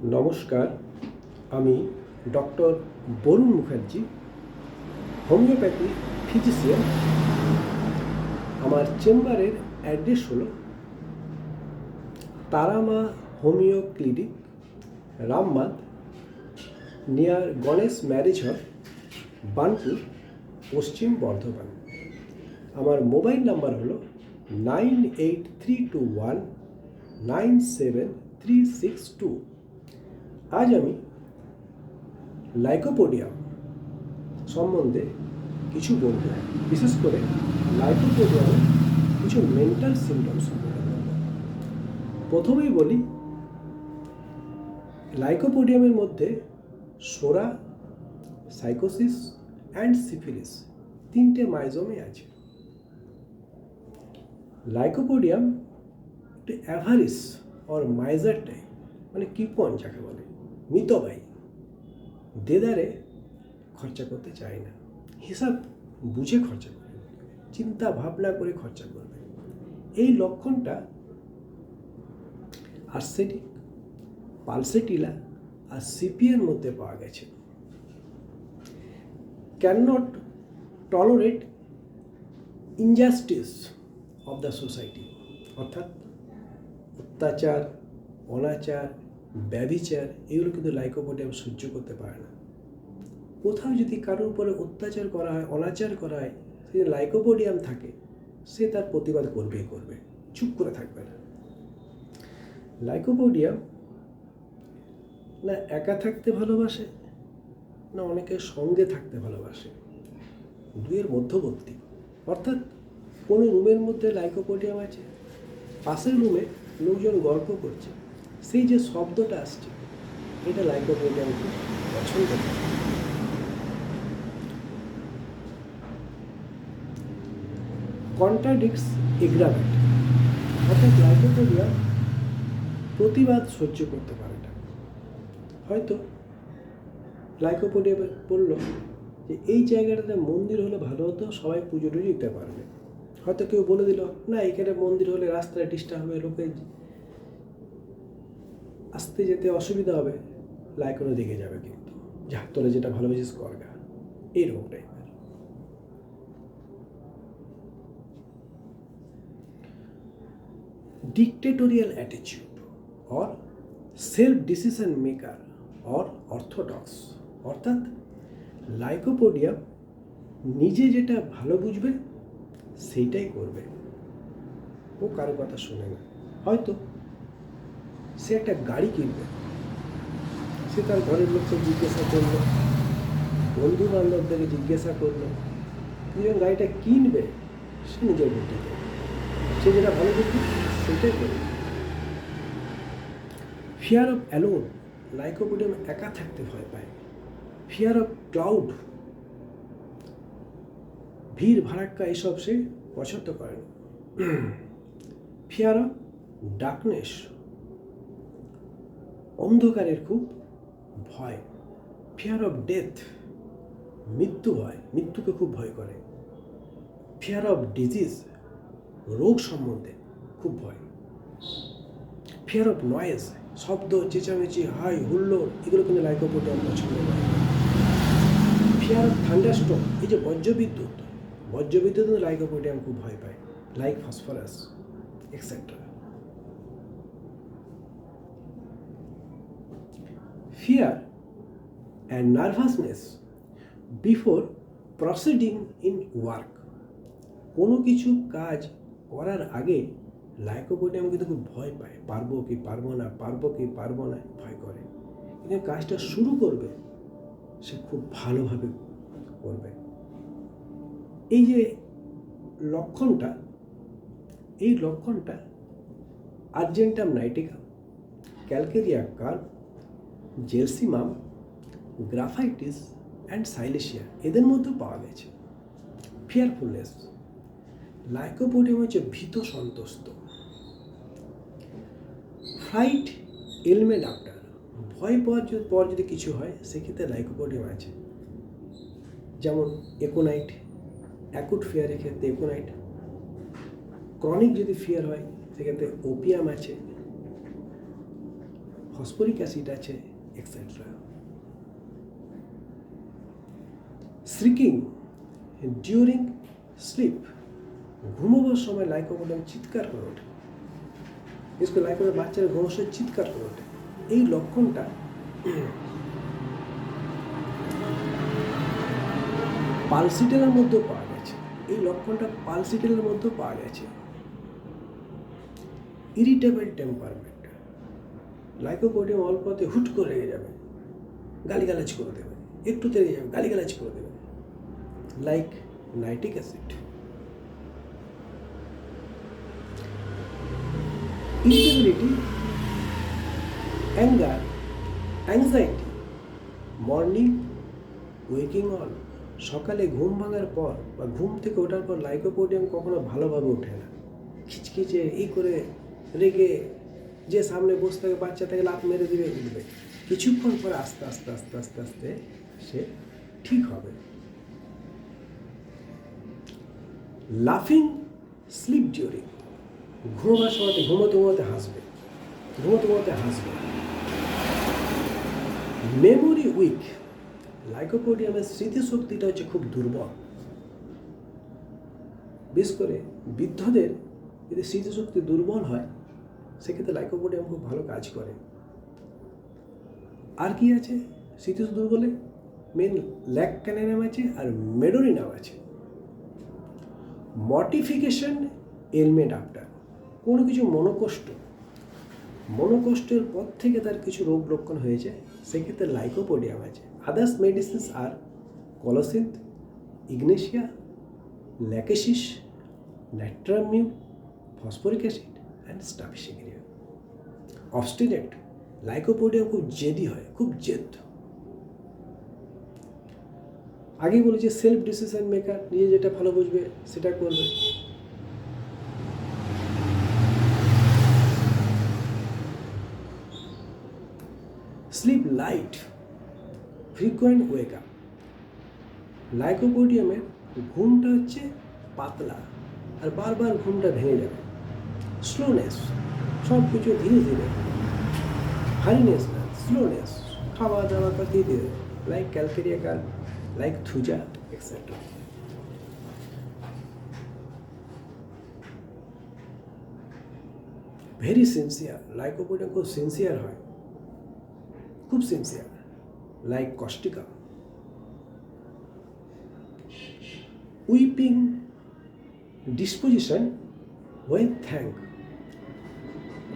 নমস্কার, আমি doctor Barun Mukherjee, homeopathy physician. আমার চেম্বারের অ্যাড্রেস হলো Tarama homeo clinic, Rambandh, near Ganesh marriage hall, Burnpur, পশ্চিম বর্ধমান। আমার মোবাইল নাম্বার হলো 9832197362। আজ আমি লাইকোপোডিয়াম সম্বন্ধে কিছু বলব, বিশেষ করে লাইকোপোডিয়ামের কিছু মেন্টাল সিমটমস সম্বন্ধে বলব। প্রথমেই বলি, লাইকোপোডিয়ামের মধ্যে সোরা, সাইকোসিস অ্যান্ড সিফিলিস তিনটে মাইজোমে আছে। লাইকোপোডিয়াম একটি অ্যাভারিস অর মাইজার টাইপ, মানে কিপন যাকে বলে, মিতব্যয়ী, দেদারে খরচা করতে চায় না, হিসাব বুঝে খরচা করবে, চিন্তা ভাবনা করে খরচা করবে। এই লক্ষণটা আর্সেটিক, পালসেটিলা আর সিপিএর মধ্যে পাওয়া গেছে। Can not tolerate injustice of the society, অর্থাৎ অত্যাচার, অনাচার, ব্যভিচার, এগুলো কিন্তু লাইকোপোডিয়াম সহ্য করতে পারে না। কোথাও যদি কারোর উপরে অত্যাচার করা হয়, অনাচার করা হয়, সে লাইকোপোডিয়াম থাকে, সে তার প্রতিবাদ করবেই করবে, চুপ করে থাকবে না। লাইকোপোডিয়াম না একা থাকতে ভালোবাসে, না অনেকের সঙ্গে থাকতে ভালোবাসে, দুয়ের মধ্যবর্তী। অর্থাৎ কোনো রুমের মধ্যে লাইকোপোডিয়াম আছে, পাশের রুমে লোকজন গল্প করছে, সেই যে শব্দটা আসছে, এটা লাইকোপোডিয়াম খুব পছন্দ করে। কন্ট্রাডিক্টস এগ্রাভেট, অর্থাৎ লাইকোপোডিয়াম প্রতিবাদ সহ্য করতে পারে না। হয়তো লাইকোপোডিয়াম বলল যে এই জায়গাটাতে মন্দির হলে ভালো হতো, সবাই পুজো টুজো দিতে পারবে। হয়তো কেউ বলে দিল, না এখানে মন্দির হলে রাস্তায় ডিস্টার্ব হবে, লোকে আসতে যেতে অসুবিধা হবে, লাইকোনো দিকে যাবে, কিন্তু যা তোরা যেটা ভালোবেসিস করগা, এইরকম টাইপের। Dictatorial attitude or self decision maker or orthodox, অর্থাৎ লাইকোপোডিয়াম নিজে যেটা ভালো বুঝবে সেইটাই করবে, ও কারো কথা শোনে না। হয়তো সে একটা গাড়ি কিনবে, সে তার ঘরের লোককে জিজ্ঞাসা করলো, বন্ধু বান্ধবদেরকে জিজ্ঞাসা করলো, তুই যখন গাড়িটা কিনবে, সে নিজের বুদ্ধি করবে, সে যেটা ভালো বুঝবে সেটাই করবে। ফিয়ার অফ অ্যালোন, লাইকোপোডিয়াম একা থাকতে ভয় পায়। ফিয়ার অফ ক্রাউড, ভিড় ভাড়াক্কা এসব সে পছন্দ করে না। ফিয়ার অফ ডার্কনেস, অন্ধকারের খুব ভয়। ফিয়ার অফ ডেথ, মৃত্যু ভয়, মৃত্যুকে খুব ভয় করে। ফিয়ার অফ ডিজিজ, রোগ সম্বন্ধে খুব ভয়। ফিয়ার অফ নয়েজ, শব্দ, চেঁচামেচি, হাই হুল্লোড়, এগুলো কিন্তু লাইকোপোডিয়াম পছন্দ করে। ফিয়ার অফ থান্ডারস্টর্ম, এই যে বজ্রবিদ্যুৎ, বজ্রবিদ্যুৎ লাইকোপোডিয়াম খুব ভয় পায়, like phosphorus etcetera. Fear and nervousness before proceeding in work, কোনো কিছু কাজ করার আগে লাইকোপোডিয়াম কিন্তু খুব ভয় পায়, পারবো কি পারবো না, পারবো কি পারবো না, ভয় করে। কিন্তু কাজটা শুরু করবে, সে খুব ভালোভাবে করবে। এই যে লক্ষণটা, এই লক্ষণটা argentum nitricum, calcarea carb, gelsemium, graphites and silicea, এদের মধ্যেও পাওয়া গেছে। ফিয়ারফুলনেস, লাইকোপোডিয়াম হচ্ছে ভীত সন্ত্রস্ত। ফ্লাইট এলমেন্ট আফটার, ভয় পাওয়ার পর যদি কিছু হয়, সেক্ষেত্রে লাইকোপোডিয়াম আছে। যেমন একোনাইট, অ্যাকুট ফিয়ারের ক্ষেত্রে একোনাইট। ক্রনিক যদি ফিয়ার হয়, সেক্ষেত্রে ওপিয়াম আছে। ফসফরিক অ্যাসিড আছে, এক্সেট্রা। শ্রিকিং ডিউরিং স্লিপ, ঘুমোবার সময় লাইকোপোডিয়াম চিৎকার করে ওঠে, বিশেষ করে লাইকোপোডিয়াম বাচ্চারা ঘুমোর সময় চিৎকার করে ওঠে। এই লক্ষণটা পালসিটেলের মধ্যেও পাওয়া গেছে, এই লক্ষণটা পালসিটেলের মধ্যেও পাওয়া গেছে। ইরিটেবল টেম্পারমেন্ট, লাইকোপোডিয়াম অল্পতে হুট করে রেগে যাবে, গালিগালাজ করে দেবে, একটু তেড়ে যাবে গালিগালাজ করে দেবে, like nitric acid. Irritability, anger, anxiety, morning waking on, সকালে ঘুম ভাঙার পর বা ঘুম থেকে ওঠার পর লাইকোপোডিয়াম কখনো ভালোভাবে ওঠে না, খিচখিচে এই করে রেগে, যে সামনে বসে থাকে বাচ্চা থেকে লাফ মেরে দিবে, উঠবে, কিছুক্ষণ পরে আস্তে আস্তে আস্তে আস্তে আস্তে সে ঠিক হবে। লাফিং স্লিপ ডিউরিং, ঘুমাবার সময় ঘুমোতে ঘুমোতে হাসবে, ঘুমোতে ঘুমোতে হাসবে। মেমোরি উইক, লাইকোপোডিয়ামের স্মৃতিশক্তিটা হচ্ছে খুব দুর্বল, বিশেষ করে বৃদ্ধদের যদি স্মৃতিশক্তি দুর্বল হয় সেক্ষেত্রে লাইকোপোডিয়াম খুব ভালো কাজ করে। আর কি আছে স্মৃতি দুর্বলে? মেন ল্যাকক্যানেনাম আছে আর মেডোরিনাম আছে। মর্টিফিকেশন এলমেন্ট আফটার, কোনো কিছু মনোকষ্টের পর থেকে তার কিছু রোগ লক্ষণ হয়েছে, সেক্ষেত্রে লাইকোপোডিয়াম আছে। আদার্স মেডিসিনস আর colocynth, ignatia, lachesis, natrum mur, phosphoric acid and staphysagria. Obstinate, lycopodium খুব জেদি হয়, খুব জেদ। আগেই বলেছি সেলফ ডিসিশন মেকার, নিজে যেটা ভালো বুঝবে সেটা করবে। Sleep light, frequent wake up, লাইকোপোডিয়ামের ঘুমটা হচ্ছে পাতলা আর বারবার ঘুমটা ভেঙে যাবে। স্লোনেস, সব কিছু ধীরে ধীরে, হারিনেস না, স্লোনেস, খাওয়া দাওয়া ধীরে ধীরে, like calcarea carb, like thuja, etcetera. Very sincere, lycopodium খুব সিনসিয়ার হয়, খুব sincere, like causticum. Weeping disposition when thank,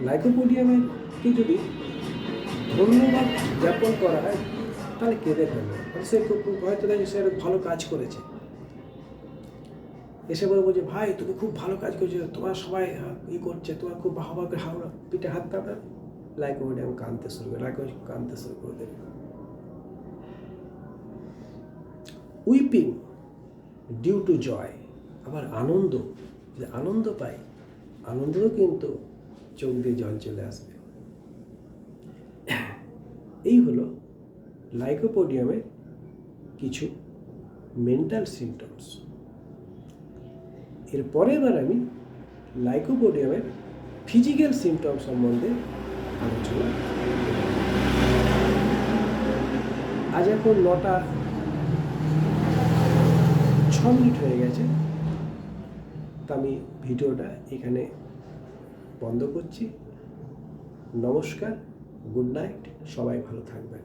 লাইকোপোডিয়ামকে যদি ধন্যবাদ জ্ঞাপন করা হয় তাহলে কেঁদে ফেলবে, সে হয়তো সে ভালো কাজ করেছে, এসে বলবো যে ভাই তুমি খুব ভালো কাজ করেছো, তোমার সবাই ই করছে, তোমার খুব বাহবাকে হাওড়া পিঠে হাত তাপড়ে, লাইকোপোডিয়াম কাঁদতে শুরু করে, কাঁদতে শুরু করে দেবে। উইপিং ডিউ টু জয়, আবার আনন্দ, যে আনন্দ পাই, আনন্দেও কিন্তু চোখ দিয়ে জল চলে আসবে। এই হলো লাইকোপোডিয়ামের কিছু মেন্টাল সিমটমস। এরপরে এবার আমি লাইকোপোডিয়ামের ফিজিক্যাল সিমটম সম্বন্ধে আলোচনা। আজ এখন 9:06 হয়ে গেছে, তা আমি ভিডিওটা এখানে বন্ধ করছি। নমস্কার, গুড নাইট, সবাই ভালো থাকবেন।